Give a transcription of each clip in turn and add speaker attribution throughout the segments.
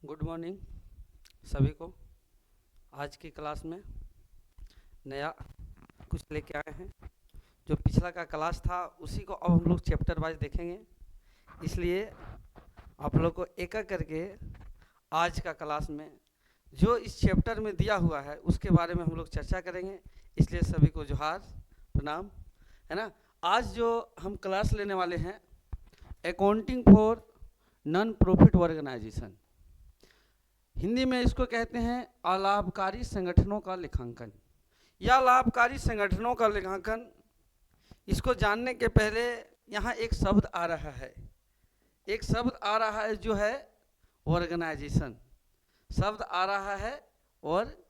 Speaker 1: Good morning सभी को। आज की क्लास में नया कुछ लेके आए हैं। जो पिछला का क्लास था उसी को अब हम लोग चैप्टर वाइज देखेंगे, इसलिए आप लोग को एक एक करके आज का क्लास में जो इस चैप्टर में दिया हुआ है उसके बारे में हम लोग चर्चा करेंगे। इसलिए सभी को जोहार प्रणाम, है ना। आज जो हम क्लास लेने वाले हैं accounting for non profit organisation, Hindi में इसको कहते हैं अलाभकारी संगठनों का लेखांकन या लाभकारी संगठनों का लेखांकन। इसको जानने के पहले यहाँ एक शब्द आ रहा है, एक शब्द आ रहा है जो है ऑर्गेनाइजेशन। शब्द आ रहा है ऑर्गेनाइजेशन।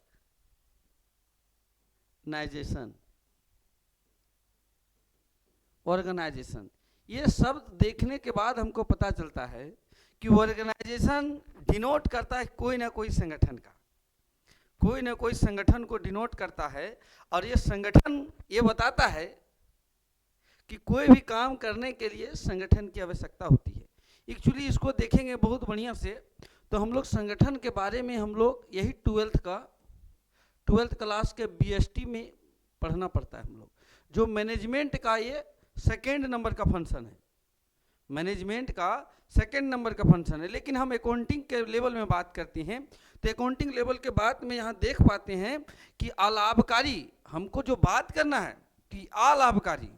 Speaker 1: ऑर्गेनाइजेशन ये शब्द देखने के बाद हमको पता चलता है कि ऑर्गेनाइजेशन डिनोट करता है कोई ना कोई संगठन का, कोई ना कोई संगठन को डिनोट करता है। और ये संगठन ये बताता है कि कोई भी काम करने के लिए संगठन की आवश्यकता होती है। एक्चुअली इसको देखेंगे बहुत बढ़िया से तो हम लोग संगठन के बारे में हम लोग यही ट्वेल्थ क्लास के बीएसटी में पढ़ना पड़ता है। हम लोग जो मैनेजमेंट का ये सेकेंड नंबर का फंक्शन है, मैनेजमेंट का सेकेंड नंबर का फंक्शन है। लेकिन हम अकाउंटिंग के लेवल में बात करते हैं तो अकाउंटिंग लेवल के बाद में यहाँ देख पाते हैं कि अलाभकारी, हमको जो बात करना है कि अलाभकारी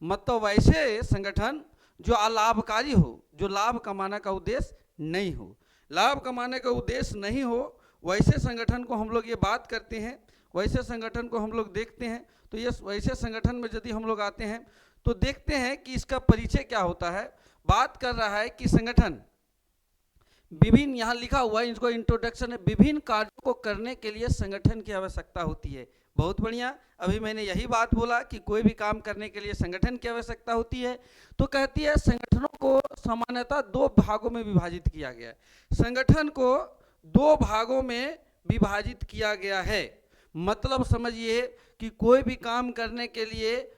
Speaker 1: मतलब वैसे संगठन जो अलाभकारी हो, जो लाभ कमाने का उद्देश्य नहीं हो, लाभ कमाने का उद्देश्य नहीं हो, वैसे संगठन को हम लोग ये बात करते हैं, वैसे संगठन को हम लोग देखते हैं। तो ये वैसे संगठन में यदि हम लोग आते हैं तो देखते हैं कि इसका परिचय क्या होता है। बात कर रहा है कि संगठन विभिन्न, यहाँ लिखा हुआ है इसको इंट्रोडक्शन है, विभिन्न कार्यों को करने के लिए संगठन की आवश्यकता होती है। बहुत बढ़िया, अभी मैंने यही बात बोला कि कोई भी काम करने के लिए संगठन की आवश्यकता होती है। तो कहती है संगठनों को सामान्यतः दो भागों में विभाजित किया गया है। संगठन को दो भागों में विभाजित किया गया है। मतलब समझिए कि कोई भी काम करने के लिए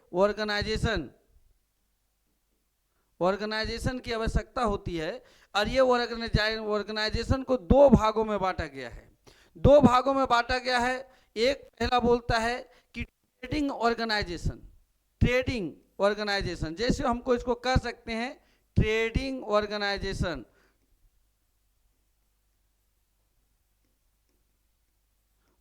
Speaker 1: ऑर्गेनाइजेशन की आवश्यकता होती है। और ये ऑर्गेनाइजेशन को दो भागों में बांटा गया है, दो भागों में बांटा गया है। एक पहला बोलता है कि ट्रेडिंग ऑर्गेनाइजेशन, ट्रेडिंग ऑर्गेनाइजेशन जैसे हमको इसको कर सकते हैं ट्रेडिंग ऑर्गेनाइजेशन,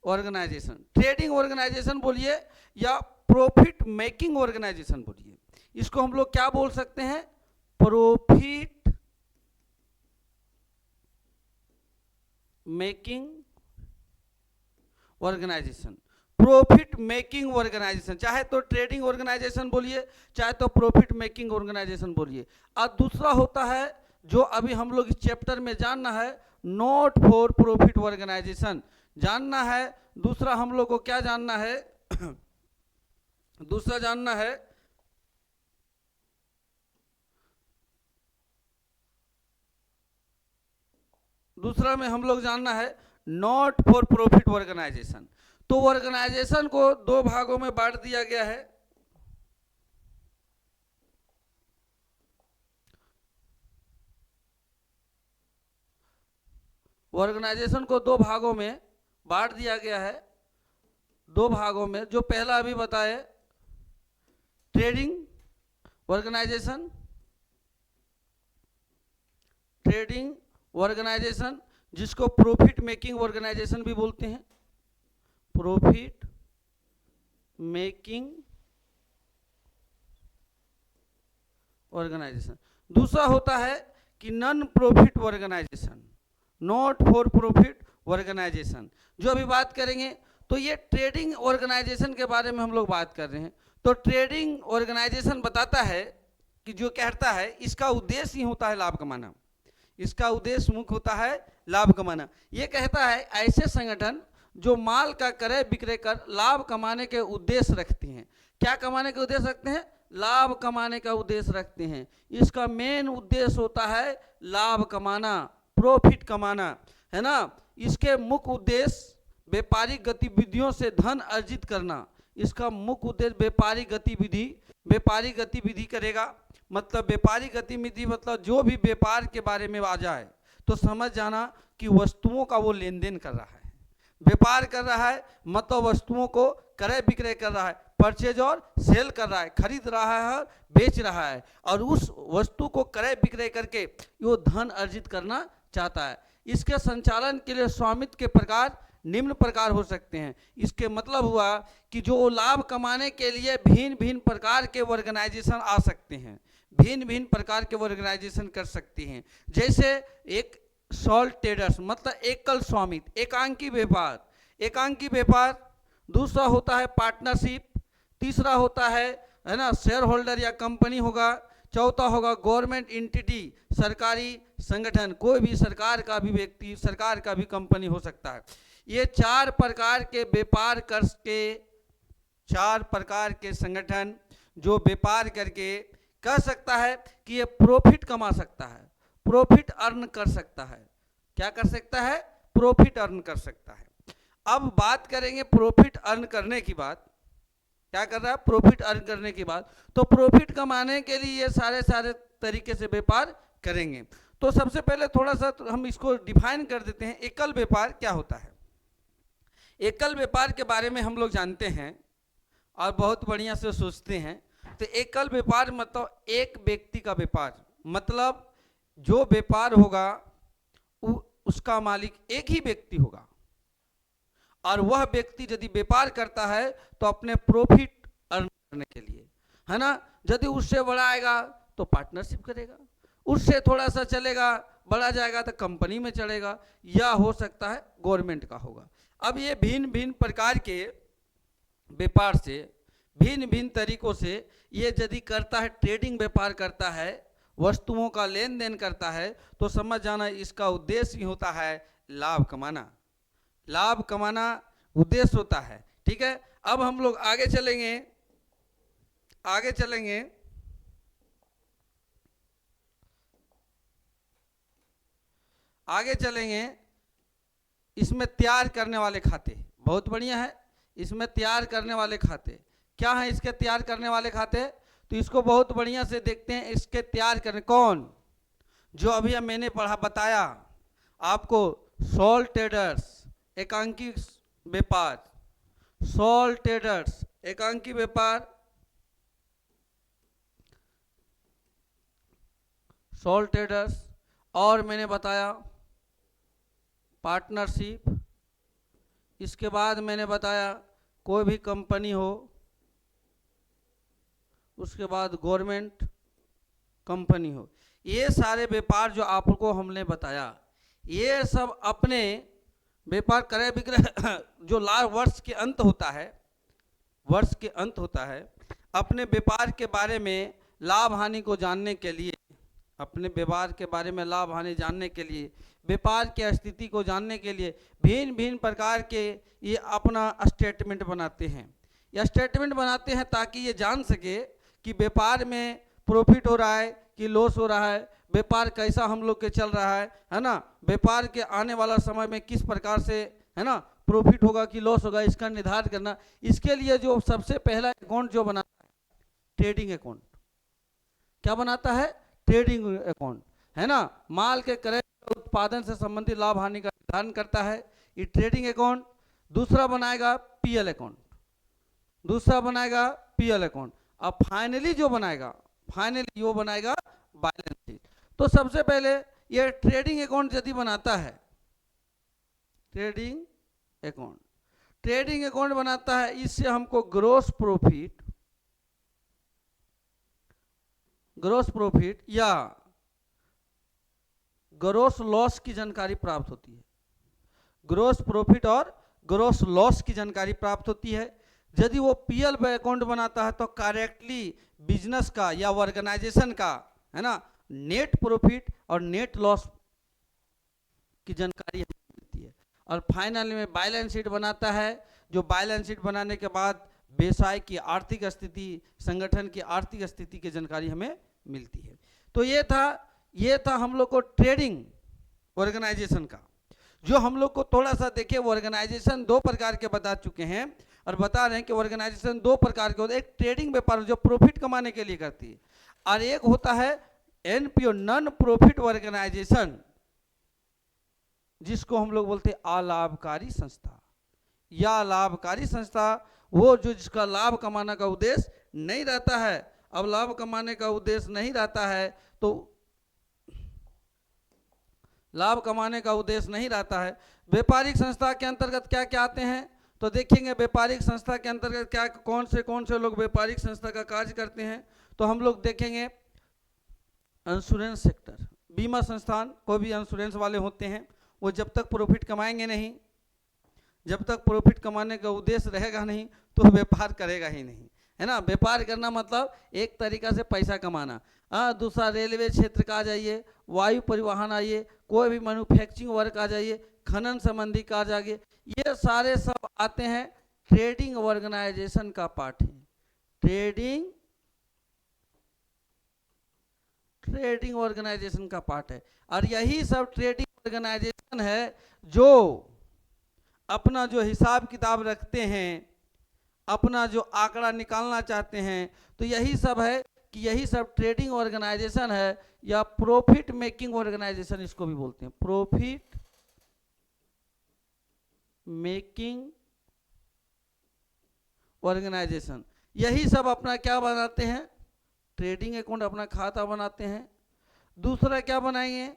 Speaker 1: ट्रेडिंग ऑर्गेनाइजेशन बोलिए या प्रॉफिट मेकिंग ऑर्गेनाइजेशन बोलिए। इसको हम लोग क्या बोल सकते हैं, profit making organisation, profit making organisation, चाहे तो ट्रेडिंग ऑर्गेनाइजेशन बोलिए चाहे तो प्रॉफिट मेकिंग ऑर्गेनाइजेशन बोलिए। और दूसरा होता है जो अभी हम लोग इस चैप्टर में जानना है, नॉट फॉर प्रॉफिट ऑर्गेनाइजेशन जानना है। दूसरा हम लोग को क्या जानना है दूसरा जानना है दूसरा में हम लोग जानना है नॉट फॉर प्रॉफिट ऑर्गेनाइजेशन। तो ऑर्गेनाइजेशन को दो भागों में बांट दिया गया है। ऑर्गेनाइजेशन को दो भागों में बांट दिया गया है, दो भागों में। जो पहला अभी बताए ट्रेडिंग ऑर्गेनाइजेशन, ट्रेडिंग ऑर्गेनाइजेशन जिसको प्रॉफिट मेकिंग ऑर्गेनाइजेशन भी बोलते हैं, प्रॉफिट मेकिंग ऑर्गेनाइजेशन। दूसरा होता है कि non profit organisation, not for profit organisation. जो अभी बात करेंगे तो ये ट्रेडिंग ऑर्गेनाइजेशन के बारे में हम लोग बात कर रहे हैं। तो ट्रेडिंग ऑर्गेनाइजेशन बताता है कि जो कहता है इसका उद्देश्य ही होता है लाभ कमाना, इसका उद्देश्य मुख्य होता है लाभ कमाना। ये कहता है ऐसे संगठन जो माल का क्रय विक्रय कर लाभ कमाने के उद्देश्य रखते हैं। क्या कमाने के उद्देश्य रखते हैं, लाभ कमाने का उद्देश्य रखते हैं। इसका मेन उद्देश्य होता है लाभ कमाना, प्रॉफिट कमाना, है ना। इसके मुख्य उद्देश्य व्यापारिक गतिविधियों से धन अर्जित करना। इसका मुख्य उद्देश्य व्यापारिक गतिविधि करेगा। मतलब व्यापारिक गतिविधि मतलब जो भी व्यापार के बारे में आ जाए तो समझ जाना कि वस्तुओं का वो लेन देन कर रहा है, व्यापार कर रहा है, मतलब वस्तुओं को क्रय विक्रय कर रहा है, परचेज और सेल कर रहा है, खरीद रहा है और बेच रहा है, और उस वस्तु को क्रय विक्रय करके वो धन अर्जित करना चाहता है। इसके संचालन के लिए स्वामित्व के प्रकार निम्न प्रकार हो सकते हैं। इसके मतलब हुआ कि जो लाभ कमाने के लिए भिन्न भिन्न प्रकार के ऑर्गेनाइजेशन आ सकते हैं, भिन्न भिन्न प्रकार के ऑर्गेनाइजेशन कर सकती हैं। जैसे एक सॉल ट्रेडर्स मतलब एकल स्वामित्व, एकांकी व्यापार, एकांकी व्यापार। दूसरा होता है पार्टनरशिप, तीसरा होता है ना शेयर होल्डर या कंपनी होगा, चौथा होगा गवर्नमेंट इंटिटी, सरकारी संगठन, कोई भी सरकार का भी व्यक्ति, सरकार का भी कंपनी हो सकता है। ये चार प्रकार के व्यापार करके, चार प्रकार के संगठन जो व्यापार करके कह सकता है कि ये प्रॉफिट कमा सकता है, प्रॉफिट अर्न कर सकता है। क्या कर सकता है? प्रॉफिट अर्न कर सकता है। अब बात करेंगे प्रॉफिट अर्न करने की बात, क्या कर रहा है? प्रॉफिट अर्न करने की बात। तो प्रॉफिट कमाने के लिए ये सारे तरीके से व्यापार करेंगे। तो सबसे पहले थोड़ा सा हम इसको डिफाइन कर देते हैं, एकल व्यापार क्या होता है। एकल व्यापार के बारे में हम लोग जानते हैं और बहुत बढ़िया से सोचते हैं। तो एकल व्यापार मतलब एक व्यक्ति का व्यापार, मतलब जो व्यापार होगा उसका मालिक एक ही व्यक्ति होगा, और वह व्यक्ति यदि व्यापार करता है तो अपने प्रॉफिट अर्न करने के लिए, है ना। यदि उससे बड़ा आएगा तो पार्टनरशिप करेगा, उससे थोड़ा सा चलेगा, बड़ा जाएगा तो कंपनी में चलेगा, या हो सकता है गवर्नमेंट का होगा। अब ये भिन्न भिन्न प्रकार के व्यापार से, भिन्न भिन्न तरीकों से ये यदि करता है, ट्रेडिंग व्यापार करता है, वस्तुओं का लेन देन करता है, तो समझ जाना इसका उद्देश्य ही होता है लाभ कमाना, लाभ कमाना उद्देश्य होता है। ठीक है, अब हम लोग आगे चलेंगे, आगे चलेंगे। आगे चलेंगे, इसमें तैयार करने वाले खाते, बहुत बढ़िया है। इसमें तैयार करने वाले खाते क्या है? इसके तैयार करने वाले खाते, तो इसको बहुत बढ़िया से देखते हैं। इसके तैयार करने कौन? जो अभी मैंने पढ़ा बताया आपको, सॉल ट्रेडर्स एकांकी व्यापार, सॉल ट्रेडर्स एकांकी व्यापार, सॉल ट्रेडर्स, और मैंने बताया पार्टनरशिप। इसके बाद मैंने बताया कोई भी कंपनी हो, उसके बाद गवर्नमेंट कंपनी हो। ये सारे व्यापार जो आपको हमने बताया, ये सब अपने व्यापार क्रय विक्रय जो लाभ वर्ष के अंत होता है, वर्ष के अंत होता है, अपने व्यापार के बारे में लाभ हानि को जानने के लिए, अपने व्यापार के बारे में लाभ हानि जानने के लिए, व्यापार की स्थिति को जानने के लिए भिन्न भिन्न प्रकार के ये अपना स्टेटमेंट बनाते हैं। ये स्टेटमेंट बनाते हैं ताकि ये जान सके कि व्यापार में प्रॉफिट हो रहा है कि लॉस हो रहा है, व्यापार कैसा हम लोग के चल रहा है ना, व्यापार के आने वाला समय में किस प्रकार से, है ना, प्रॉफिट होगा कि लॉस होगा, इसका निर्धारण करना। इसके लिए जो सबसे पहला अकाउंट जो बनाता है, ट्रेडिंग अकाउंट। क्या बनाता है? ट्रेडिंग अकाउंट, है ना। माल के क्रय उत्पादन से संबंधित लाभ हानि का निर्धारण करता है ये ट्रेडिंग अकाउंट। दूसरा बनाएगा पीएल अकाउंट, दूसरा बनाएगा पीएल अकाउंट। अब फाइनली जो बनाएगा, फाइनली वो बनाएगा बैलेंस शीट। तो सबसे पहले ये ट्रेडिंग अकाउंट यदि बनाता है, ट्रेडिंग अकाउंट, ट्रेडिंग अकाउंट बनाता है, इससे हमको ग्रोस प्रॉफिट, ग्रोस प्रॉफिट या ग्रोस लॉस की जानकारी प्राप्त होती है। ग्रोस प्रॉफिट और ग्रोस लॉस की जानकारी प्राप्त होती है। यदि वो पीएल अकाउंट बनाता है तो करेक्टली बिजनेस का या ऑर्गेनाइजेशन का, है ना, नेट प्रॉफिट और नेट लॉस की जानकारी मिलती है। और फाइनल में बैलेंस शीट बनाता है, जो बैलेंस शीट बनाने के बाद व्यवसाय की आर्थिक स्थिति, संगठन की आर्थिक स्थिति की जानकारी हमें मिलती है। तो ये था हम लोग को ट्रेडिंग ऑर्गेनाइजेशन का। जो हम लोग को थोड़ा सा देखे, वो ऑर्गेनाइजेशन दो प्रकार के बता चुके हैं और बता रहे हैं कि ऑर्गेनाइजेशन दो प्रकार के होते हैं। एक ट्रेडिंग व्यापार जो प्रॉफिट कमाने के लिए करती है, और एक होता है एनपीओ, नॉन प्रॉफिट ऑर्गेनाइजेशन, जिसको हम लोग बोलते हैं अलाभकारी संस्था। या लाभकारी संस्था वो जो जिसका लाभ कमाने का उद्देश्य नहीं रहता है। अब लाभ कमाने का उद्देश्य नहीं रहता है तो लाभ कमाने का उद्देश्य नहीं रहता है। व्यापारिक संस्था के अंतर्गत क्या क्या आते हैं तो देखेंगे व्यापारिक संस्था के अंतर्गत क्या कौन से लोग व्यापारिक संस्था का कार्य करते हैं। तो हम लोग देखेंगे इंश्योरेंस सेक्टर, बीमा संस्थान, कोई भी इंश्योरेंस वाले होते हैं, वो जब तक प्रॉफिट कमाएंगे नहीं, जब तक प्रॉफिट कमाने का उद्देश्य रहेगा नहीं तो व्यापार करेगा ही नहीं, है ना। व्यापार करना मतलब एक तरीका से पैसा कमाना। दूसरा रेलवे क्षेत्र का आ जाइए, वायु परिवहन आइए, कोई भी मैन्युफैक्चरिंग वर्क आ जाइए, खनन संबंधी कार्य आ जाइए, ये सारे सब आते हैं ट्रेडिंग ऑर्गेनाइजेशन का पार्ट है। ट्रेडिंग ऑर्गेनाइजेशन का पार्ट है। और यही सब ट्रेडिंग ऑर्गेनाइजेशन है जो अपना जो हिसाब किताब रखते हैं, अपना जो आंकड़ा निकालना चाहते हैं, तो यही सब है कि यही सब ट्रेडिंग ऑर्गेनाइजेशन है या प्रॉफिट मेकिंग ऑर्गेनाइजेशन इसको भी बोलते हैं। प्रॉफिट मेकिंग ऑर्गेनाइजेशन यही सब अपना क्या बनाते हैं, ट्रेडिंग अकाउंट, अपना खाता बनाते हैं। दूसरा क्या बनाएंगे,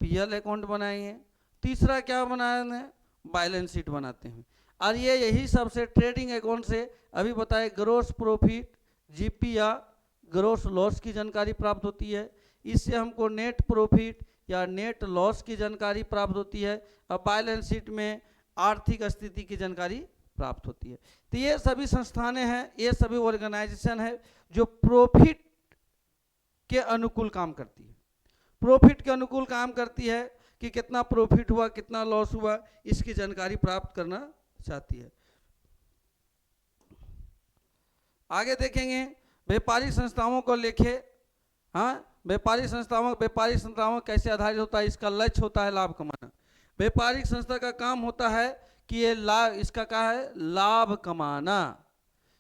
Speaker 1: पीएल अकाउंट बनाएंगे। तीसरा क्या बनाएंगे, बैलेंस शीट बनाते हैं। और ये यही सबसे ट्रेडिंग अकाउंट से अभी बताए ग्रोस प्रॉफिट, जीपी या ग्रोस लॉस की जानकारी प्राप्त होती है। इससे हमको नेट प्रॉफिट या नेट लॉस की जानकारी प्राप्त होती है। और बैलेंस शीट में आर्थिक स्थिति की जानकारी प्राप्त होती है। तो ये सभी संस्थानें हैं, ये सभी ऑर्गेनाइजेशन है जो प्रॉफिट के अनुकूल काम करती है। प्रॉफिट के अनुकूल काम करती है कि कितना प्रॉफिट हुआ, कितना लॉस हुआ, इसकी जानकारी प्राप्त करना चाहती है। आगे देखेंगे व्यापारिक संस्थाओं को लेके। व्यापारिक संस्थाओं कैसे आधारित होता है, इसका लक्ष्य होता है लाभ कमाना। व्यापारिक संस्था का काम होता है कि ये इसका क्या है, लाभ कमाना,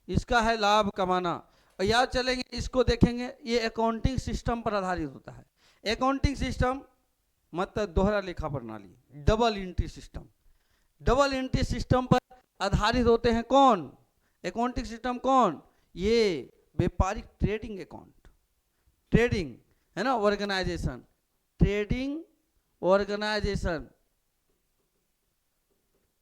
Speaker 1: इसका है लाभ कमाना। और याद चलेंगे, इसको देखेंगे, ये अकाउंटिंग सिस्टम पर आधारित होता है। अकाउंटिंग सिस्टम मतलब दोहरा लेखा प्रणाली, double entry system. Double entry system पर आधारित होते हैं कौन, अकाउंटिंग सिस्टम कौन, ये व्यापारिक ट्रेडिंग अकाउंट, ट्रेडिंग है ना organisation, trading organisation,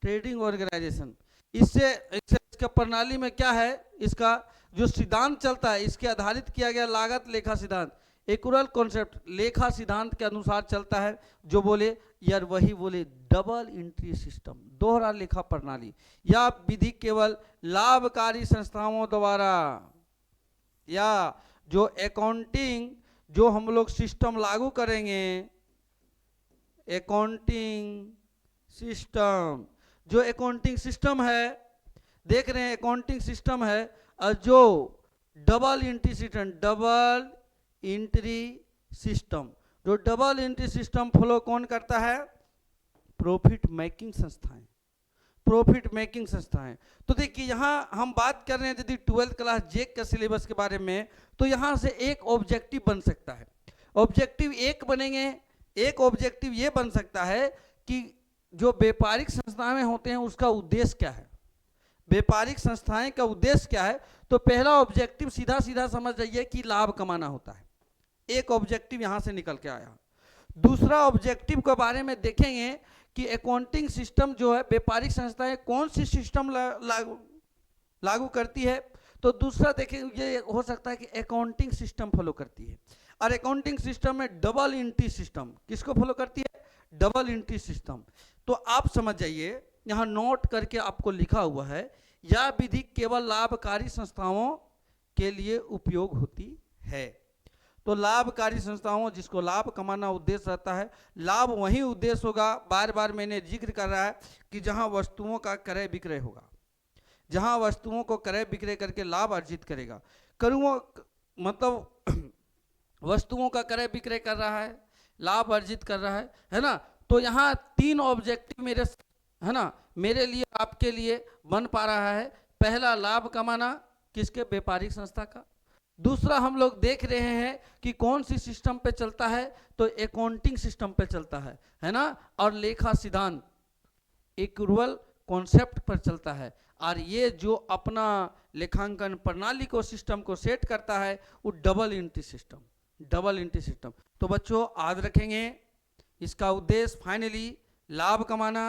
Speaker 1: trading organisation. इससे इसका प्रणाली में क्या है, इसका जो सिद्धांत चलता है, इसके आधारित किया गया लागत लेखा सिद्धांत, एक्यूरल कॉन्सेप्ट लेखा सिद्धांत के अनुसार चलता है। जो बोले यार वही बोले डबल एंट्री सिस्टम, दोहरा लेखा प्रणाली। यह विधि केवल लाभकारी संस्थाओं द्वारा या जो अकाउंटिंग जो हम लोग सिस्टम लागू करेंगे, अकाउंटिंग सिस्टम, जो अकाउंटिंग सिस्टम है, देख रहे हैं अकाउंटिंग सिस्टम है, और जो double entry system, double entry system, जो डबल एंट्री सिस्टम फॉलो कौन करता है, प्रॉफिट मेकिंग संस्थाएं, प्रॉफिट मेकिंग संस्थाएं। तो देखिए यहाँ हम बात कर रहे हैं यदि 12th क्लास जेक के सिलेबस के बारे में, तो यहाँ से एक ऑब्जेक्टिव बन सकता है। ऑब्जेक्टिव एक बनेंगे, एक ऑब्जेक्टिव ये बन सकता है कि जो व्यापारिक संस्थाएं होते हैं उसका उद्देश्य क्या है, व्यापारिक संस्थाएं का उद्देश्य क्या है। तो पहला ऑब्जेक्टिव सीधा सीधा समझ जाइए कि लाभ कमाना होता है, एक ऑब्जेक्टिव यहां से निकल के आया। दूसरा ऑब्जेक्टिव के बारे में देखेंगे कि अकाउंटिंग सिस्टम जो है, व्यापारिक संस्थाएं कौन सी सिस्टम लागू करती है। तो दूसरा देखेंगे ये हो सकता है कि अकाउंटिंग सिस्टम फॉलो करती है, और अकाउंटिंग सिस्टम में डबल एंट्री सिस्टम किसको फॉलो करती है, डबल एंट्री सिस्टम। तो आप समझ जाइए, यहाँ नोट करके आपको लिखा हुआ है, यह विधि केवल लाभकारी संस्थाओं के लिए उपयोग होती है। तो लाभकारी संस्थाओं जिसको लाभ कमाना उद्देश्य रहता है, लाभ वही उद्देश्य होगा, बार बार मैंने जिक्र कर रहा है कि जहां वस्तुओं का क्रय विक्रय होगा, जहां वस्तुओं को क्रय विक्रय करके लाभ अर्जित करेगा। मतलब वस्तुओं का क्रय विक्रय कर रहा है, लाभ अर्जित कर रहा है ना। तो यहाँ तीन ऑब्जेक्टिव मेरे, है ना, मेरे लिए आपके लिए बन पा रहा है। पहला लाभ कमाना किसके, व्यापारिक संस्था का। दूसरा हम लोग देख रहे हैं कि कौन सी सिस्टम पे चलता है, तो अकाउंटिंग सिस्टम पे चलता है ना, और लेखा सिद्धांत इक्वल कॉन्सेप्ट पर चलता है। और ये जो अपना लेखांकन प्रणाली को सिस्टम को सेट करता है वो डबल एंट्री सिस्टम। तो बच्चों याद रखेंगे इसका उद्देश्य फाइनली लाभ कमाना।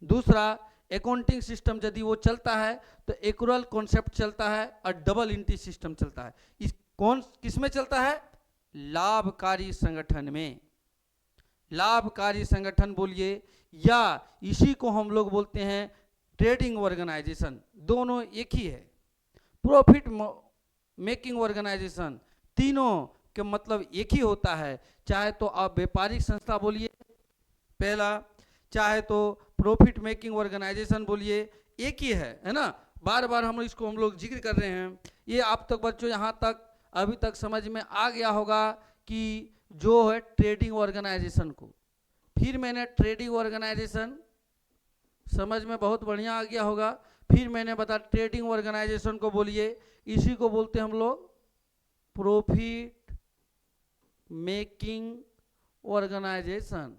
Speaker 1: दूसरा अकाउंटिंग सिस्टम यदि वो चलता है तो इक्वल कॉन्सेप्ट चलता है और डबल एंट्री सिस्टम चलता है। इस किस में चलता है? लाभकारी संगठन में। लाभकारी संगठन बोलिए या इसी को हम लोग बोलते हैं ट्रेडिंग ऑर्गेनाइजेशन, दोनों एक ही है। प्रॉफिट मेकिंग ऑर्गेनाइजेशन, तीनों के मतलब एक ही होता है। चाहे तो आप व्यापारिक संस्था बोलिए पहला, चाहे तो प्रॉफिट मेकिंग ऑर्गेनाइजेशन बोलिए, एक ही है ना। बार बार हम लोग जिक्र कर रहे हैं। ये आप तक बच्चों यहाँ तक अभी तक समझ में आ गया होगा कि जो है ट्रेडिंग ऑर्गेनाइजेशन को, फिर मैंने ट्रेडिंग ऑर्गेनाइजेशन समझ में बहुत बढ़िया आ गया होगा। फिर मैंने बताया ट्रेडिंग ऑर्गेनाइजेशन को बोलिए, इसी को बोलते हैं हम लोग profit making organisation,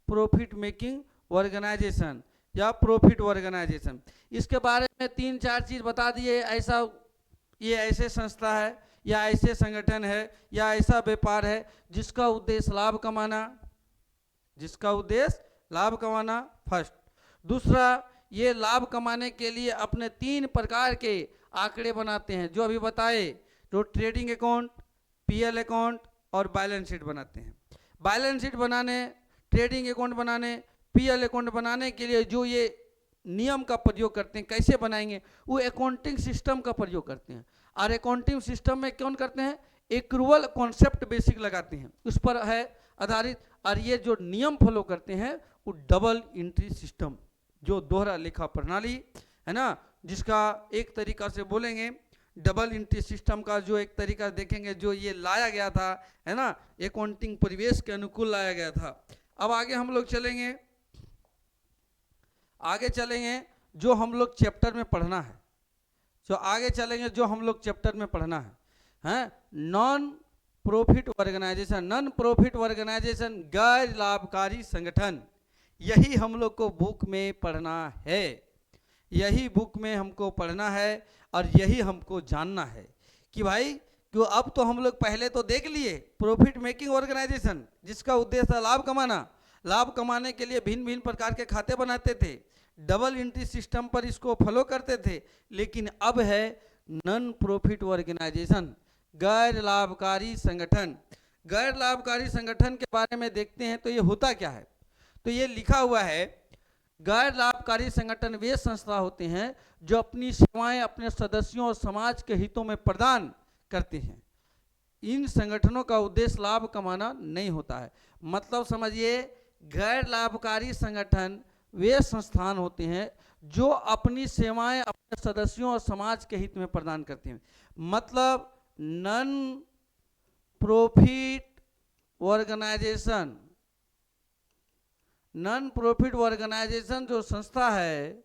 Speaker 1: profit making organisation या प्रॉफिट ऑर्गेनाइजेशन। इसके बारे में 3-4 चीज बता दिए। ऐसा ये ऐसे संस्था है या ऐसे संगठन है या ऐसा व्यापार है जिसका उद्देश्य लाभ कमाना, फर्स्ट। दूसरा, ये लाभ कमाने के लिए अपने 3 प्रकार के आंकड़े बनाते हैं जो अभी बताए, जो ट्रेडिंग अकाउंट, पीएल अकाउंट और बैलेंस शीट बनाते हैं। बैलेंस शीट बनाने, ट्रेडिंग अकाउंट बनाने, पीएल अकाउंट बनाने के लिए जो ये नियम का प्रयोग करते हैं, कैसे बनाएंगे, वो अकाउंटिंग सिस्टम का प्रयोग करते हैं। और अकाउंटिंग सिस्टम में कौन करते हैं? इक्वल कॉन्सेप्ट बेसिक लगाते हैं, उस पर है आधारित। और ये जो नियम फॉलो करते हैं वो डबल एंट्री सिस्टम, जो दोहरा लेखा प्रणाली है ना, जिसका एक तरीका से बोलेंगे डबल एंट्री सिस्टम का जो एक तरीका देखेंगे, जो ये लाया गया था है ना, अकाउंटिंग परिवेश के अनुकूल लाया गया था। अब आगे हम लोग चलेंगे, जो हम लोग चैप्टर में पढ़ना है, जो हम लोग चैप्टर में पढ़ना है नॉन प्रॉफिट ऑर्गेनाइजेशन, गैर लाभकारी संगठन। यही हम लोग को बुक में पढ़ना है, यही बुक में हमको पढ़ना है और यही हमको जानना है कि भाई क्यों। अब तो हम लोग पहले तो देख लिए प्रॉफिट मेकिंग ऑर्गेनाइजेशन, जिसका उद्देश्य है लाभ कमाना। लाभ कमाने के लिए भिन्न भिन्न प्रकार के खाते बनाते थे, डबल एंट्री सिस्टम पर इसको फॉलो करते थे। लेकिन अब है नॉन प्रॉफिट ऑर्गेनाइजेशन, गैर लाभकारी संगठन। गैर लाभकारी संगठन के बारे में देखते हैं तो ये होता क्या है। तो ये लिखा हुआ है, गैर लाभकारी संगठन वे संस्था होते हैं जो अपनी सेवाएं अपने सदस्यों और समाज के हितों में प्रदान करते हैं। इन संगठनों का उद्देश्य लाभ कमाना नहीं होता है। मतलब समझिए, गैर लाभकारी संगठन वे संस्थान होते हैं जो अपनी सेवाएं अपने सदस्यों और समाज के हित में प्रदान करते हैं। मतलब नॉन प्रॉफिट ऑर्गेनाइजेशन जो संस्था है,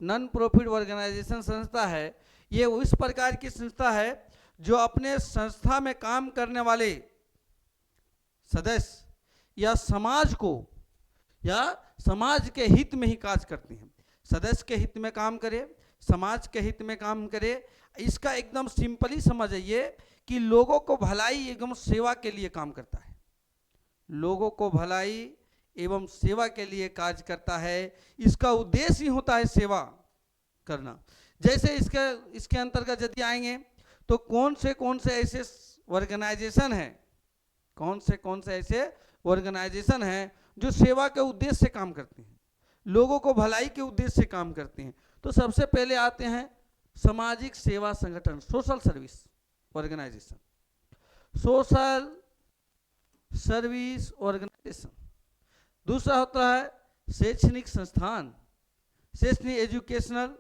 Speaker 1: नॉन प्रॉफिट ऑर्गेनाइजेशन संस्था है, ये उस प्रकार की संस्था है जो अपने संस्था में काम करने वाले सदस्य या समाज को या समाज के हित में ही कार्य करते हैं। सदस्य के हित में काम करे, समाज के हित में काम करे। इसका एकदम सिंपली समझिए कि लोगों को भलाई एवं सेवा के लिए काम करता है, लोगों को भलाई एवं सेवा के लिए कार्य करता है। इसका उद्देश्य ही होता है सेवा करना। जैसे इसके अंतर्गत यदि आएंगे तो कौन से ऐसे ऑर्गेनाइजेशन हैं, कौन से ऐसे ऑर्गेनाइजेशन हैं जो सेवा के उद्देश्य से काम करते हैं, लोगों को भलाई के उद्देश्य से काम करते हैं। तो सबसे पहले आते हैं सामाजिक सेवा संगठन, social service organisation, social service organisation. दूसरा होता है शैक्षणिक संस्थान, शैक्षणिक एजुकेशनल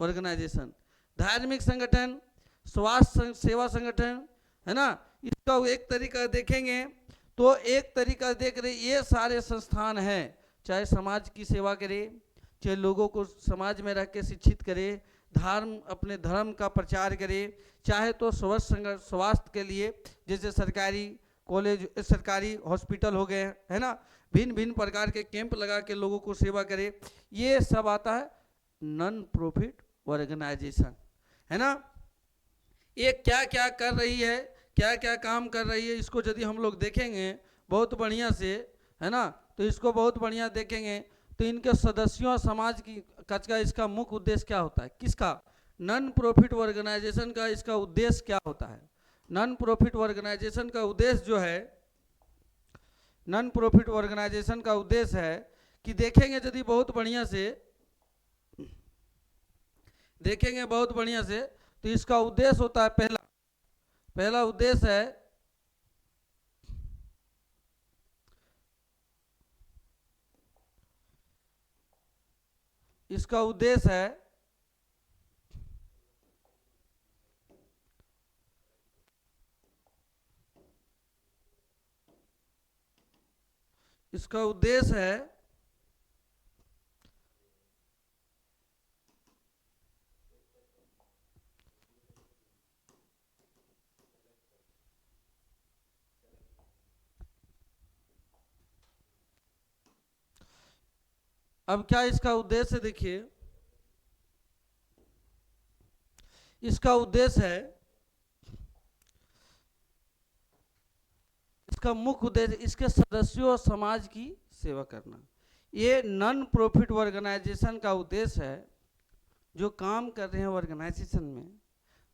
Speaker 1: ऑर्गेनाइजेशन। धार्मिक संगठन, स्वास्थ्य सेवा संगठन है ना। इसका एक तरीका देखेंगे तो एक तरीका देख रहे, ये सारे संस्थान हैं, चाहे समाज की सेवा करे, चाहे लोगों को समाज में रह के शिक्षित करे, अपने धर्म का प्रचार करे, चाहे तो स्वास्थ्य के लिए जैसे सरकारी कॉलेज, सरकारी हॉस्पिटल हो गए, है ना, भिन्न भिन्न प्रकार के कैंप लगा के लोगों को सेवा करे, ये सब आता है नॉन प्रॉफिट ऑर्गेनाइजेशन, है ना। ये क्या क्या कर रही है, क्या क्या काम कर रही है, इसको यदि हम लोग देखेंगे बहुत बढ़िया से, है ना, तो इसको बहुत बढ़िया देखेंगे तो इनके सदस्यों समाज की का इसका मुख्य उद्देश्य क्या होता है, किसका, नॉन प्रॉफिट ऑर्गेनाइजेशन का इसका उद्देश्य क्या होता है। नॉन प्रॉफिट ऑर्गेनाइजेशन का उद्देश्य जो है, नॉन प्रॉफिट ऑर्गेनाइजेशन का उद्देश्य है कि देखेंगे यदि बहुत बढ़िया से देखेंगे बहुत बढ़िया से, तो इसका उद्देश्य होता है, पहला उद्देश्य है इसका उद्देश्य है इसका उद्देश्य है अब क्या इसका उद्देश्य, देखिए इसका उद्देश्य है, इसका मुख्य उद्देश्य इसके सदस्यों और समाज की सेवा करना। ये नॉन प्रॉफिट ऑर्गेनाइजेशन का उद्देश्य है, जो काम कर रहे हैं ऑर्गेनाइजेशन में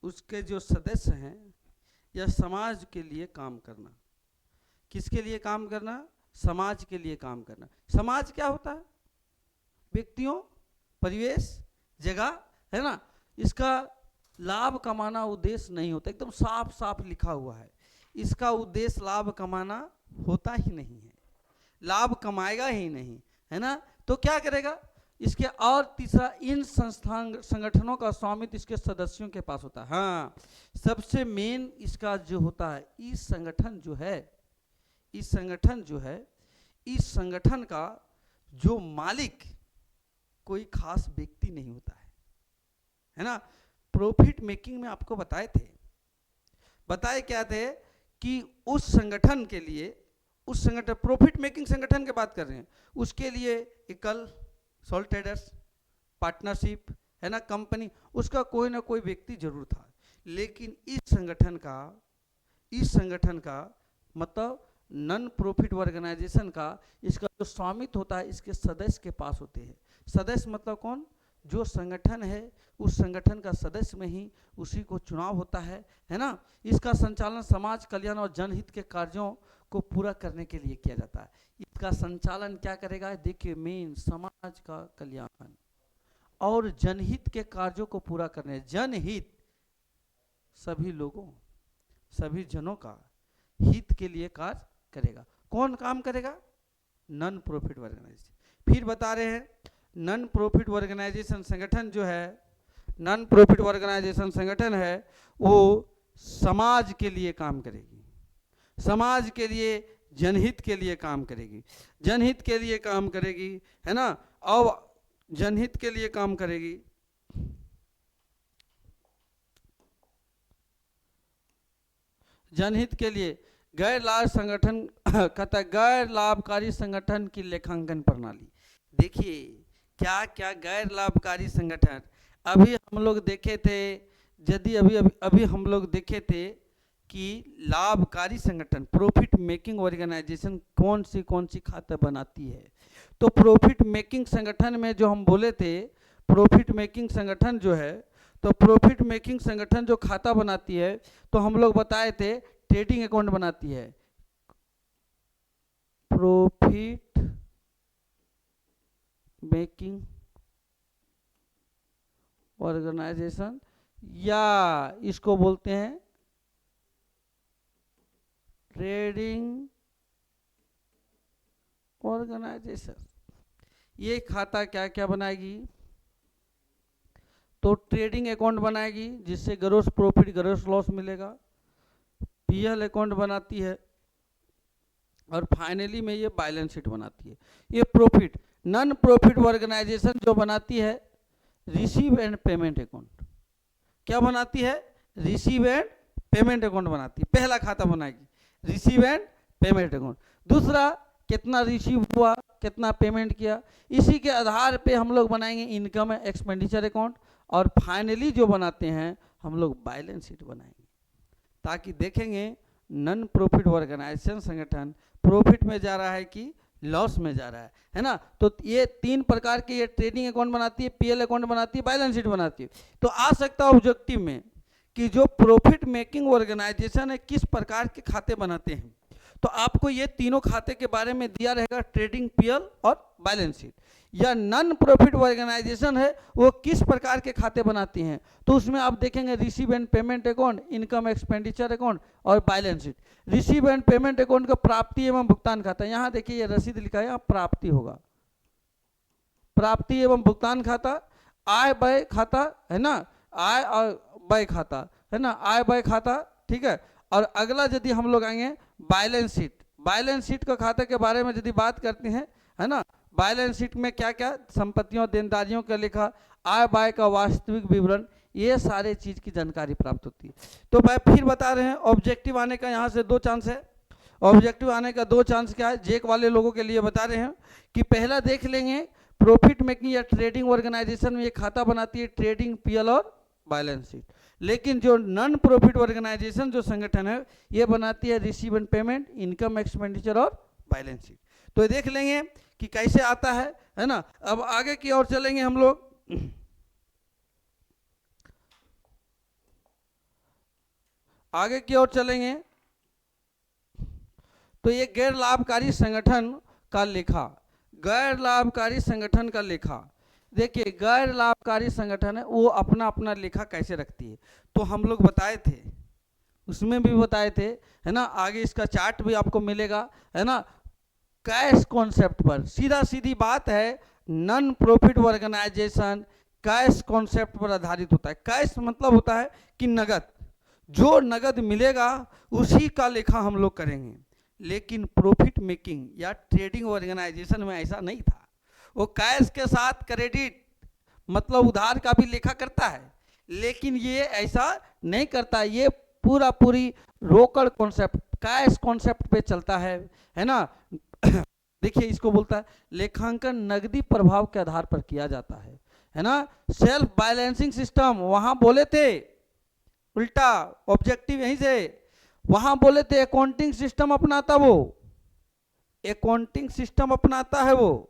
Speaker 1: उसके जो सदस्य हैं या समाज के लिए काम करना। किसके लिए काम करना, समाज के लिए काम करना। समाज क्या होता है, व्यक्तियों, परिवेश, जगह, है ना। इसका लाभ कमाना उद्देश्य नहीं होता, एकदम साफ साफ लिखा हुआ है, इसका उद्देश्य लाभ कमाना होता ही नहीं है, लाभ कमाएगा ही नहीं, है ना। तो क्या करेगा इसके, और तीसरा, इन संस्थान संगठनों का स्वामित्व इसके सदस्यों के पास होता है। हाँ, सबसे मेन इसका जो होता है, इस संगठन जो है, इस संगठन का जो मालिक कोई खास व्यक्ति नहीं होता है ना। प्रॉफिट मेकिंग में आपको बताए क्या थे कि उस संगठन के लिए, उस संगठन, प्रॉफिट मेकिंग संगठन की बात कर रहे हैं, उसके लिए एकल, सोल ट्रेडर्स, पार्टनरशिप, है ना, कंपनी, उसका कोई ना कोई व्यक्ति जरूर था। लेकिन इस संगठन का मतलब नॉन प्रॉफिट ऑर्गेनाइजेशन का, इसका जो स्वामित्व होता है इसके सदस्य के पास होते हैं। सदस्य मतलब कौन, जो संगठन है उस संगठन का सदस्य में ही उसी को चुनाव होता है ना। इसका संचालन समाज कल्याण और जनहित के कार्यों को पूरा करने के लिए किया जाता है। इसका संचालन क्या करेगा, देखिए, मेन समाज का कल्याण और जनहित के कार्यों को पूरा करने, जनहित सभी लोगों, सभी जनों का हित के लिए कार्य करेगा। कौन काम करेगा, नॉन प्रॉफिट ऑर्गेनाइजेशन। फिर बता रहे हैं, नॉन प्रॉफिट ऑर्गेनाइजेशन संगठन जो है, नॉन प्रॉफिट ऑर्गेनाइजेशन संगठन है, वो समाज के लिए काम करेगी, समाज के लिए, जनहित के लिए काम करेगी, जनहित के लिए काम करेगी, है ना। और जनहित के लिए काम करेगी, जनहित के लिए गैर लाभ संगठन कहता है, गैर लाभकारी संगठन की लेखांकन प्रणाली। देखिए क्या क्या गैर लाभकारी संगठन अभी हम लोग देखे थे, यदि अभी हम लोग देखे थे कि लाभकारी संगठन, प्रॉफिट मेकिंग ऑर्गेनाइजेशन कौन सी खाता बनाती है। तो प्रॉफिट मेकिंग संगठन में जो हम बोले थे, प्रॉफिट मेकिंग संगठन जो है, तो प्रॉफिट मेकिंग संगठन जो खाता बनाती है, तो हम लोग बताए थे ट्रेडिंग अकाउंट बनाती है, प्रॉफिट मेकिंग ऑर्गेनाइजेशन, या इसको बोलते हैं ट्रेडिंग ऑर्गेनाइजेशन। ये खाता क्या क्या बनाएगी, तो ट्रेडिंग अकाउंट बनाएगी जिससे ग्रॉस प्रॉफिट ग्रॉस लॉस मिलेगा, पीएल अकाउंट बनाती है, और फाइनली में ये बैलेंस शीट बनाती है। ये प्रॉफिट, नॉन प्रॉफिट ऑर्गेनाइजेशन जो बनाती है, रिसीव एंड पेमेंट अकाउंट। क्या बनाती है? रिसीव एंड पेमेंट अकाउंट बनाती है। पहला खाता बनाएगी रिसीव एंड पेमेंट अकाउंट। दूसरा, कितना रिसीव हुआ, कितना पेमेंट किया, इसी के आधार पे हम लोग बनाएंगे इनकम एक्सपेंडिचर अकाउंट। और फाइनली जो बनाते हैं हम लोग बैलेंस शीट बनाएंगे, ताकि देखेंगे नॉन प्रॉफिट ऑर्गेनाइजेशन संगठन प्रॉफिट में जा रहा है कि लॉस में जा रहा है ना। तो ये 3 प्रकार के ये ट्रेडिंग अकाउंट बनाती है, पीएल अकाउंट बनाती है, बैलेंस शीट बनाती है। तो आ सकता है ऑब्जेक्टिव में कि जो प्रॉफिट मेकिंग ऑर्गेनाइजेशन है किस प्रकार के खाते बनाते हैं। तो आपको ये तीनों खाते के बारे में दिया रहेगा, ट्रेडिंग, पीएल और बैलेंस शीट। या नॉन प्रॉफिट ऑर्गेनाइजेशन है वो किस प्रकार के खाते बनाती हैं, तो उसमें आप देखेंगे receive and payment account, income expenditure account और balance sheet. Receive and payment account का प्राप्ति एवं भुगतान खाता, यहाँ देखिए ये रसीद लिखा है, यहाँ प्राप्ति होगा, प्राप्ति एवं भुगतान खाता। आय व्यय खाता है ना, आय और व्यय खाता है ना, आय व्यय खाता, ठीक है। और अगला यदि हम लोग आएंगे बैलेंस शीट, बैलेंस शीट का खाते के बारे में यदि बात करते हैं है ना, बैलेंस शीट में क्या क्या संपत्तियों देनदारियों का लेखा, आय व्यय का वास्तविक विवरण, ये सारे चीज की जानकारी प्राप्त होती है। तो मैं फिर बता रहे हैं ऑब्जेक्टिव आने का यहाँ से 2 चांस है। ऑब्जेक्टिव आने का 2 चांस क्या है, जेक वाले लोगों के लिए बता रहे हैं कि पहला देख लेंगे प्रॉफिट मेकिंग या ट्रेडिंग ऑर्गेनाइजेशन में ये खाता बनाती है ट्रेडिंग, पीएल और बैलेंस शीट। लेकिन जो नॉन प्रॉफिट ऑर्गेनाइजेशन जो संगठन है ये बनाती है receive and payment, income expenditure और बैलेंस शीट। तो देख लेंगे कि कैसे आता है ना। अब आगे की ओर चलेंगे हम लोग। आगे की ओर चलेंगे तो ये गैर लाभकारी संगठन का लेखा, गैर लाभकारी संगठन का लेखा। देखिए गैर लाभकारी संगठन है वो अपना अपना लेखा कैसे रखती है, तो हम लोग बताए थे, उसमें भी बताए थे है ना। आगे इसका चार्ट भी आपको मिलेगा है ना। कैश कॉन्सेप्ट पर, सीधा सीधी बात है, non profit organisation cash concept पर आधारित होता है। कैश मतलब होता है कि नगद, जो नगद मिलेगा उसी का लेखा हम लोग करेंगे। लेकिन प्रॉफिट मेकिंग या ट्रेडिंग ऑर्गेनाइजेशन में ऐसा नहीं था, वो कैश के साथ क्रेडिट मतलब उधार का भी लेखा करता है, लेकिन ये ऐसा नहीं करता, ये पूरा पूरी रोकड़ कॉन्सेप्ट, कैश कॉन्सेप्ट पे चलता है ना। देखिए इसको बोलता है लेखांकन नगदी प्रभाव के आधार पर किया जाता है ना। सेल्फ बैलेंसिंग सिस्टम, वहां बोले थे उल्टा, ऑब्जेक्टिव यहीं से, वहां बोले थे अकाउंटिंग सिस्टम अपनाता, वो अकाउंटिंग सिस्टम अपनाता है, वो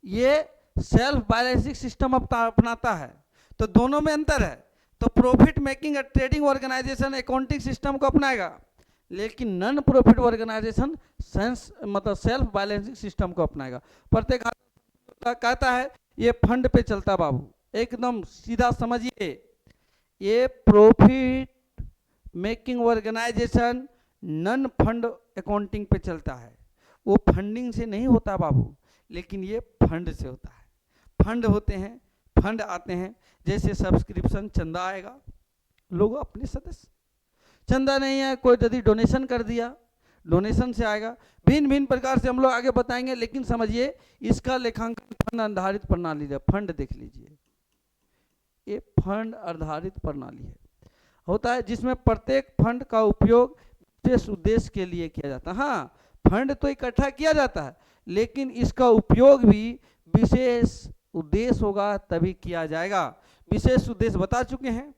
Speaker 1: ये सेल्फ बैलेंसिंग सिस्टम अपनाता है। तो दोनों में अंतर है। तो profit making trading organisation accounting system को अपनाएगा, लेकिन नॉन प्रॉफिट ऑर्गेनाइजेशन मतलब सेल्फ बैलेंसिंग सिस्टम को अपनाएगा। प्रत्येक कहता है ये फंड पे चलता बाबू, एकदम सीधा समझिए, ये profit making organisation non fund accounting पे चलता है। वो फंडिंग से नहीं होता बाबू, लेकिन ये फंड से होता है। फंड होते हैं, फंड आते हैं, जैसे सब्सक्रिप्शन चंदा आएगा, लोग अपने सदस्य, चंदा नहीं है कोई यदि डोनेशन कर दिया, डोनेशन से आएगा। भिन्न भिन्न प्रकार से हम लोग आगे बताएंगे, लेकिन समझिए इसका लेखांकन फंड आधारित प्रणाली है। फंड देख लीजिए, ये फंड आधारित प्रणाली है, होता है जिसमें प्रत्येक फंड का उपयोग विशेष उद्देश्य के लिए किया जाता है। हाँ, फंड तो इकट्ठा किया जाता है, लेकिन इसका उपयोग भी विशेष उद्देश्य होगा तभी किया जाएगा। विशेष उद्देश्य बता चुके हैं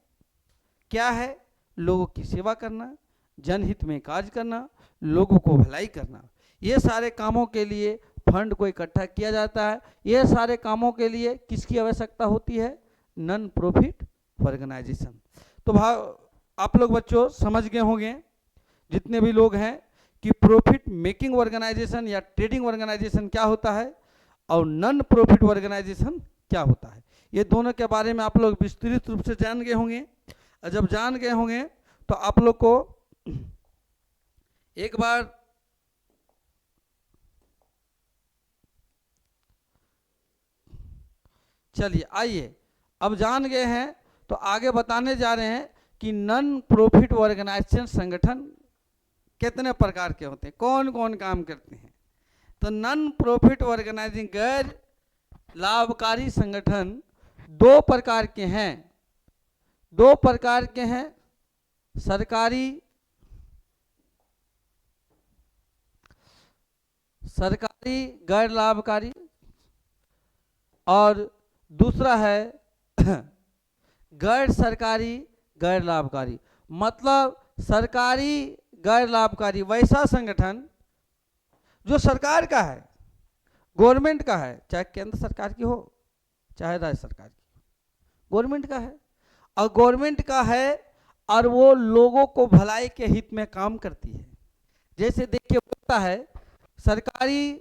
Speaker 1: क्या है, लोगों की सेवा करना, जनहित में कार्य करना, लोगों को भलाई करना, ये सारे कामों के लिए फंड को इकट्ठा किया जाता है। ये सारे कामों के लिए किसकी आवश्यकता होती है, नॉन प्रॉफिट ऑर्गेनाइजेशन। तो आप लोग बच्चों समझ गए होंगे जितने भी लोग हैं कि प्रॉफिट मेकिंग ऑर्गेनाइजेशन या ट्रेडिंग ऑर्गेनाइजेशन क्या होता है और नॉन प्रॉफिट ऑर्गेनाइजेशन क्या होता है। ये दोनों के बारे में आप लोग विस्तृत रूप से जान गए होंगे। जब जान गए होंगे तो आप लोग को एक बार चलिए आइए, अब जान गए हैं तो आगे बताने जा रहे हैं कि नॉन प्रॉफिट ऑर्गेनाइजेशन संगठन कितने प्रकार के होते हैं, कौन कौन काम करते हैं। तो नॉन प्रॉफिट ऑर्गेनाइजिंग गैर लाभकारी संगठन दो प्रकार के हैं, दो प्रकार के हैं, सरकारी गैर लाभकारी और दूसरा है गैर सरकारी गैर लाभकारी। मतलब सरकारी गैर लाभकारी वैसा संगठन जो सरकार का है, गवर्नमेंट का है, चाहे केंद्र सरकार की हो चाहे राज्य सरकार की, गवर्नमेंट का है, और गवर्नमेंट का है और वो लोगों को भलाई के हित में काम करती है। जैसे देखिए होता है सरकारी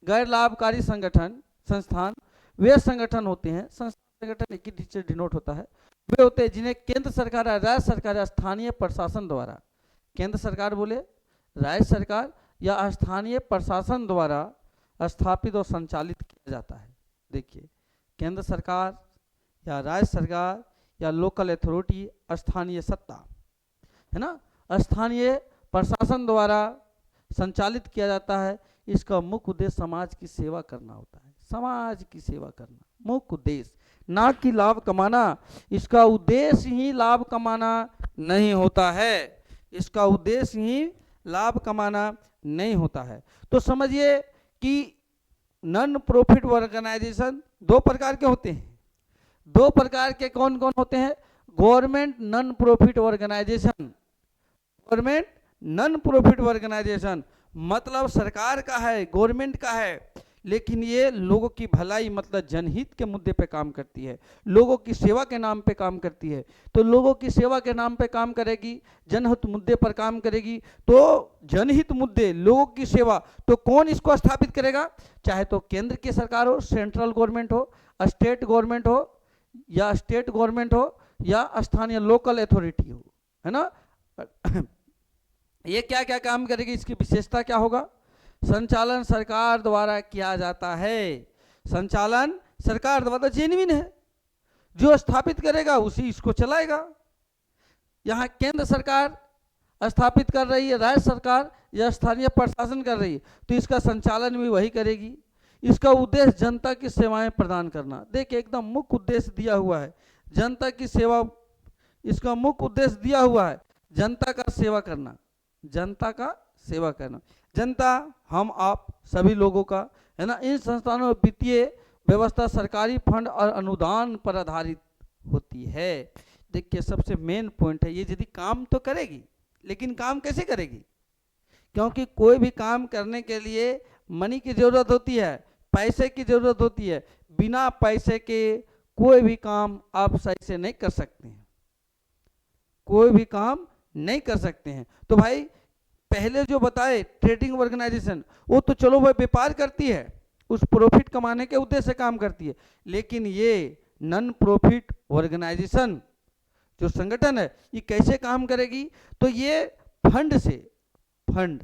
Speaker 1: गैर लाभकारी संगठन संस्थान, वे संगठन होते हैं, संगठन एक ही से डिनोट होता है, वे होते हैं जिन्हें केंद्र सरकार, राज्य सरकार, स्थानीय प्रशासन द्वारा, केंद्र सरकार बोले, राज्य सरकार या स्थानीय प्रशासन द्वारा स्थापित और संचालित किया जाता है। देखिए केंद्र सरकार या राज्य सरकार या लोकल अथॉरिटी, स्थानीय सत्ता है ना, स्थानीय प्रशासन द्वारा संचालित किया जाता है। इसका मुख्य उद्देश्य समाज की सेवा करना होता है, समाज की सेवा करना मुख्य उद्देश्य, ना कि लाभ कमाना। इसका उद्देश्य ही लाभ कमाना नहीं होता है, इसका उद्देश्य ही लाभ कमाना नहीं होता है। तो समझिए कि नॉन प्रॉफिट ऑर्गेनाइजेशन दो प्रकार के होते हैं। दो प्रकार के कौन कौन होते हैं? Government non profit organisation, government non profit organisation मतलब सरकार का है, गवर्नमेंट का है, लेकिन ये लोगों की भलाई मतलब जनहित के मुद्दे पे काम करती है, लोगों की सेवा के नाम पे काम करती है। तो लोगों की सेवा के नाम पे काम करेगी, जनहित मुद्दे पर काम करेगी, तो जनहित मुद्दे, लोगों की सेवा, तो कौन इसको स्थापित करेगा? चाहे तो केंद्र की सरकार हो, सेंट्रल गवर्नमेंट हो, स्टेट गवर्नमेंट हो, या स्टेट गवर्नमेंट हो, या स्थानीय लोकल अथॉरिटी हो, है ना। ये क्या क्या काम करेगी, इसकी विशेषता क्या होगा? संचालन सरकार द्वारा किया जाता है, संचालन सरकार द्वारा जेन्युइन है, जो स्थापित करेगा उसी इसको चलाएगा। यहाँ केंद्र सरकार स्थापित कर रही है, राज्य सरकार या स्थानीय प्रशासन कर रही है, तो इसका संचालन भी वही करेगी। इसका उद्देश्य जनता की सेवाएं प्रदान करना। देखिए एकदम मुख्य उद्देश्य दिया हुआ है, जनता की सेवा, इसका मुख्य उद्देश्य दिया हुआ है जनता का सेवा करना, जनता का सेवा करना। जनता हम आप सभी लोगों का, है ना। इन संस्थानों में वित्तीय व्यवस्था सरकारी फंड और अनुदान पर आधारित होती है। देखिए सबसे मेन पॉइंट है ये, यदि काम तो करेगी, लेकिन काम कैसे करेगी? क्योंकि कोई भी काम करने के लिए मनी की जरूरत होती है, पैसे की जरूरत होती है। बिना पैसे के कोई भी काम आप सही से नहीं कर सकते हैं, कोई भी काम नहीं कर सकते हैं। तो भाई पहले जो बताए ट्रेडिंग ऑर्गेनाइजेशन, वो तो चलो वह व्यापार करती है, उस प्रॉफिट कमाने के उद्देश्य से काम करती है, लेकिन ये नॉन प्रॉफिट ऑर्गेनाइजेशन जो संगठन है ये कैसे काम करेगी? तो ये फंड से, फंड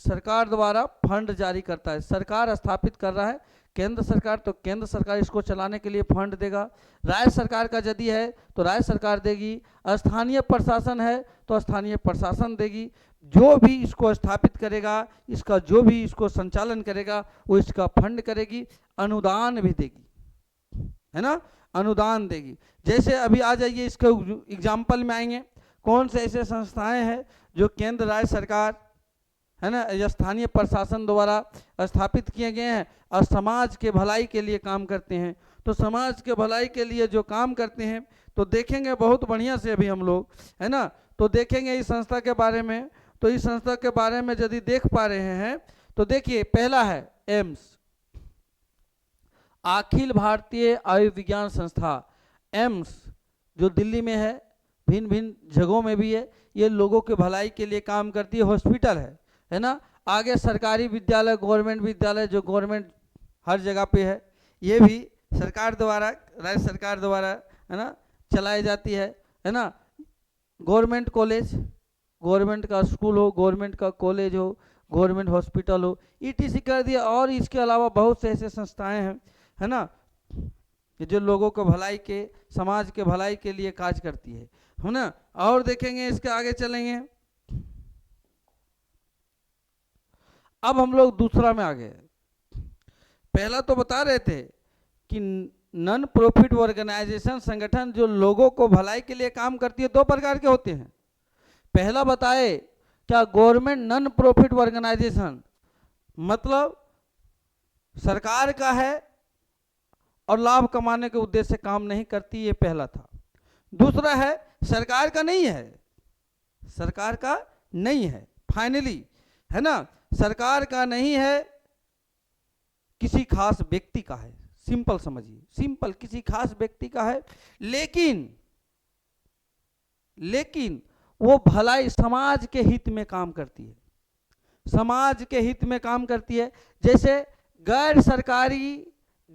Speaker 1: सरकार द्वारा फंड जारी करता है, सरकार स्थापित कर रहा है, केंद्र सरकार, तो केंद्र सरकार इसको चलाने के लिए फंड देगा। राज्य सरकार का यदि है तो राज्य सरकार देगी, स्थानीय प्रशासन है तो स्थानीय प्रशासन देगी। जो भी इसको स्थापित करेगा, इसका जो भी इसको संचालन करेगा, वो इसका फंड करेगी, अनुदान भी देगी, है ना, अनुदान देगी। जैसे अभी आ जाइए इसके एग्जाम्पल में आएंगे, कौन से ऐसे संस्थाएं हैं जो केंद्र राज्य सरकार, है ना, या स्थानीय प्रशासन द्वारा स्थापित किए गए हैं और समाज के भलाई के लिए काम करते हैं। तो समाज के भलाई के लिए जो काम करते हैं तो देखेंगे बहुत बढ़िया से अभी हम लोग, है ना, तो देखेंगे इस संस्था के बारे में। तो इस संस्था के बारे में यदि देख पा रहे हैं तो देखिए पहला है एम्स, अखिल भारतीय आयुर्विज्ञान संस्था, एम्स जो दिल्ली में है, भिन्न भिन्न जगहों में भी है, ये लोगों के भलाई के लिए काम करती है, हॉस्पिटल है ना। आगे सरकारी विद्यालय, गवर्नमेंट विद्यालय जो गवर्नमेंट हर जगह पे है, ये भी सरकार द्वारा, राज्य सरकार द्वारा, है ना, चलाई जाती है ना। गवर्नमेंट कॉलेज, गवर्नमेंट का स्कूल हो, गवर्नमेंट का कॉलेज हो, गवर्नमेंट हॉस्पिटल हो, ईटीसी कर दिया। और इसके अलावा बहुत से ऐसे संस्थाएं हैं, है ना, जो लोगों को भलाई के, समाज के भलाई के लिए काज करती है ना। और देखेंगे इसके आगे चलेंगे, अब हम लोग दूसरा में आ गए। पहला तो बता रहे थे कि नॉन प्रॉफिट ऑर्गेनाइजेशन संगठन जो लोगों को भलाई के लिए काम करती है, दो प्रकार के होते हैं। पहला बताए क्या, गवर्नमेंट नॉन प्रॉफिट ऑर्गेनाइजेशन, मतलब सरकार का है और लाभ कमाने के उद्देश्य से काम नहीं करती, ये पहला था। दूसरा है सरकार का नहीं है, सरकार का नहीं है, फाइनली, है ना, सरकार का नहीं है, किसी खास व्यक्ति का है। सिंपल समझिए, सिंपल, किसी खास व्यक्ति का है, लेकिन वो भलाई समाज के हित में काम करती है, समाज के हित में काम करती है। जैसे गैर सरकारी,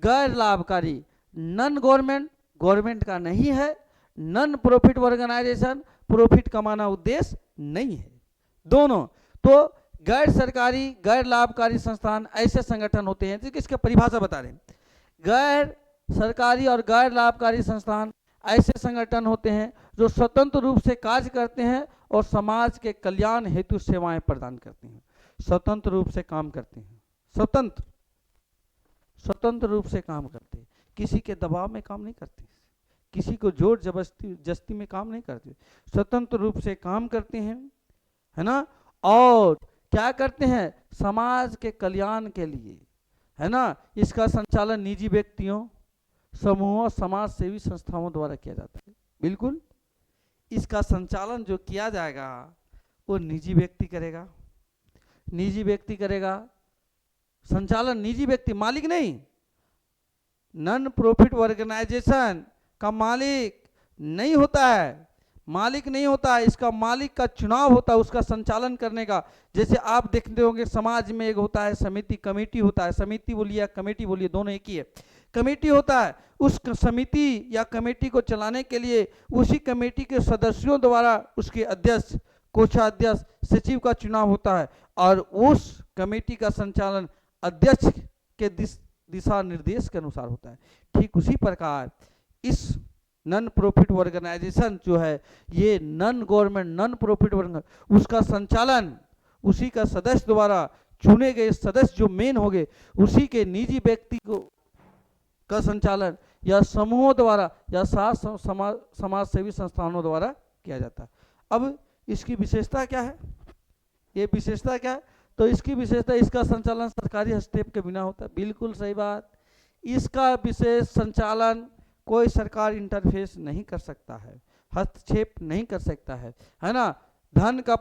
Speaker 1: गैर लाभकारी, नॉन गवर्नमेंट, गवर्नमेंट का नहीं है, नॉन प्रॉफिट ऑर्गेनाइजेशन, प्रॉफिट कमाना उद्देश्य नहीं है, दोनों। तो गैर सरकारी, गैर लाभकारी संस्थान ऐसे संगठन होते हैं, जिसकी इसकी परिभाषा बता रहे हैं। गैर सरकारी और गैर लाभकारी संस्थान ऐसे संगठन होते हैं जो स्वतंत्र रूप से कार्य करते हैं और समाज के कल्याण हेतु सेवाएं प्रदान करते हैं। स्वतंत्र रूप से काम करते हैं, स्वतंत्र रूप से काम करते हैं, किसी के दबाव में काम नहीं करते, किसी को जोर जबरदस्ती में काम नहीं करते, स्वतंत्र रूप से काम करते हैं, है ना। और क्या करते हैं, समाज के कल्याण के लिए, है ना। इसका संचालन निजी व्यक्तियों, समूहों, समाज सेवी संस्थाओं द्वारा किया जाता है। बिल्कुल, इसका संचालन जो किया जाएगा वो निजी व्यक्ति करेगा, निजी व्यक्ति करेगा संचालन, निजी व्यक्ति, मालिक नहीं। नॉन प्रॉफिट ऑर्गेनाइजेशन का मालिक नहीं होता है, मालिक नहीं होता है, इसका मालिक का चुनाव होता है उसका संचालन करने का। जैसे आप देखते होंगे समाज में एक होता है समिति, कमेटी होता है, समिति बोलिए या कमेटी बोलिए, दोनों एक ही है। कमेटी होता है, उस समिति या कमेटी को चलाने के लिए उसी कमेटी के सदस्यों द्वारा उसके अध्यक्ष, कोषाध्यक्ष, सचिव का चुनाव होता है और उस कमेटी का संचालन अध्यक्ष के दिशा निर्देश के अनुसार होता है। ठीक उसी प्रकार इस नॉन प्रॉफिट ऑर्गेनाइजेशन जो है, ये non government, non profit organisation, उसका संचालन उसी का सदस्य द्वारा चुने गए सदस्य जो मेन हो गए, उसी के निजी व्यक्ति को का संचालन या समूहों द्वारा या समाज सेवी संस्थानों द्वारा किया जाता है। अब इसकी विशेषता क्या है, ये विशेषता क्या है, तो इसकी विशेषता, इसका संचालन सरकारी हस्तक्षेप के बिना होता है। बिल्कुल सही बात, इसका विशेष संचालन कोई सरकार इंटरफेस नहीं कर सकता है, हस्तक्षेप नहीं कर सकता है ना। धन का